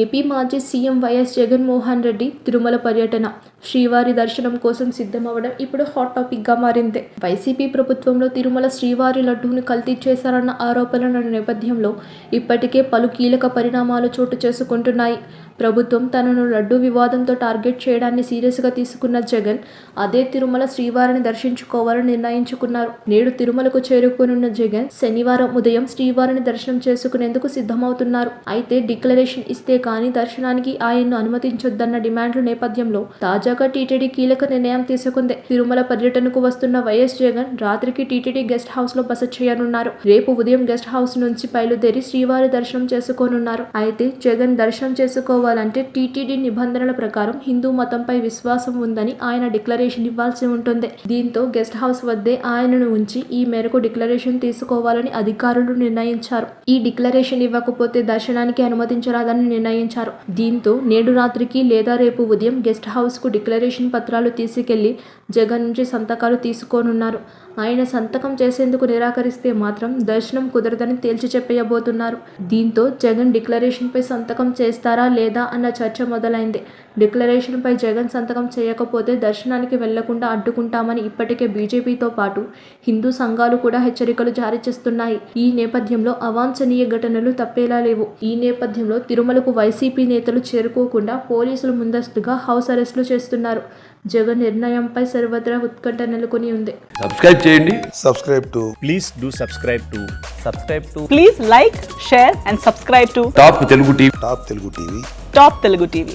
AP మాజీ CM YS Jaganmohan Reddy Tirumala పర్యటన, శ్రీవారి దర్శనం కోసం సిద్ధమవడం ఇప్పుడు హాట్ టాపిక్గా మారింది. వైసీపీ ప్రభుత్వంలో తిరుమల శ్రీవారి లడ్డూను కల్తీ చేశారన్న ఆరోపణల నేపథ్యంలో ఇప్పటికే పలు కీలక పరిణామాలు చోటు చేసుకుంటున్నాయి. ప్రభుత్వం తనను లడ్డూ వివాదంతో టార్గెట్ చేయడాన్ని సీరియస్గా తీసుకున్న జగన్ అదే తిరుమల శ్రీవారిని దర్శించుకోవాలని నిర్ణయించుకున్నారు. నేడు తిరుమలకు చేరుకోనున్న జగన్ శనివారం ఉదయం శ్రీవారిని దర్శనం చేసుకునేందుకు సిద్ధమవుతున్నారు. అయితే డిక్లరేషన్ ఇస్తే కానీ దర్శనానికి ఆయన్ను అనుమతించొద్దన్న డిమాండ్ల నేపథ్యంలో తాజాగా టీటీడీ కీలక నిర్ణయం తీసుకుంది. తిరుమల పర్యటనకు వస్తున్న వైఎస్ జగన్ రాత్రికి టీటీడీ గెస్ట్ హౌస్ లో బస చేయనున్నారు. రేపు ఉదయం గెస్ట్ హౌస్ నుంచి బయలుదేరి శ్రీవారి దర్శనం చేసుకోనున్నారు. అయితే జగన్ దర్శనం చేసుకోవాలంటే టీటీడీ నిబంధనల ప్రకారం హిందూ మతంపై విశ్వాసం ఉందని ఆయన డిక్లరేషన్ ఇవ్వాల్సి ఉంటుంది. దీంతో గెస్ట్ హౌస్ వద్దే ఆయనను ఉంచి ఈ మేరకు డిక్లరేషన్ తీసుకోవాలని అధికారులు నిర్ణయించారు. ఈ డిక్లరేషన్ ఇవ్వకపోతే దర్శనానికి అనుమతించరాదని నిర్ణయించారు. దీంతో నేడు రాత్రికి లేదా రేపు ఉదయం గెస్ట్ హౌస్ కు డిక్లరేషన్ పత్రాలు తీసుకెళ్లి జగన్ నుంచి సంతకాలు తీసుకోనున్నారు. ఆయన సంతకం చేసేందుకు నిరాకరిస్తే మాత్రం దర్శనం కుదరదని తేల్చి చెప్పబోతున్నారు. దీంతో జగన్ డిక్లరేషన్ పై సంతకం చేస్తారా లేదా అన్న చర్చ మొదలైంది. డిక్లరేషన్ పై జగన్ సంతకం చేయకపోతే దర్శనానికి వెళ్లకుండా అడ్డుకుంటామని ఇప్పటికే బీజేపీతో పాటు హిందూ సంఘాలు కూడా హెచ్చరికలు జారీ చేస్తున్నాయి. ఈ నేపథ్యంలో అవాంఛనీయ ఘటనలు తప్పేలా లేవు. ఈ నేపథ్యంలో తిరుమలకు వైసీపీ నేతలు చేరుకోకుండా పోలీసులు ముందస్తుగా హౌస్ అరెస్టులు చేస్తున్నారు. జగన్ నిర్ణయంపై సర్వత్రా ఉత్కంఠ నెలకొని ఉంది. సబ్స్క్రైబ్ చేయండి. Please do subscribe to. Please like, share and subscribe to top Telugu TV. Top Telugu TV.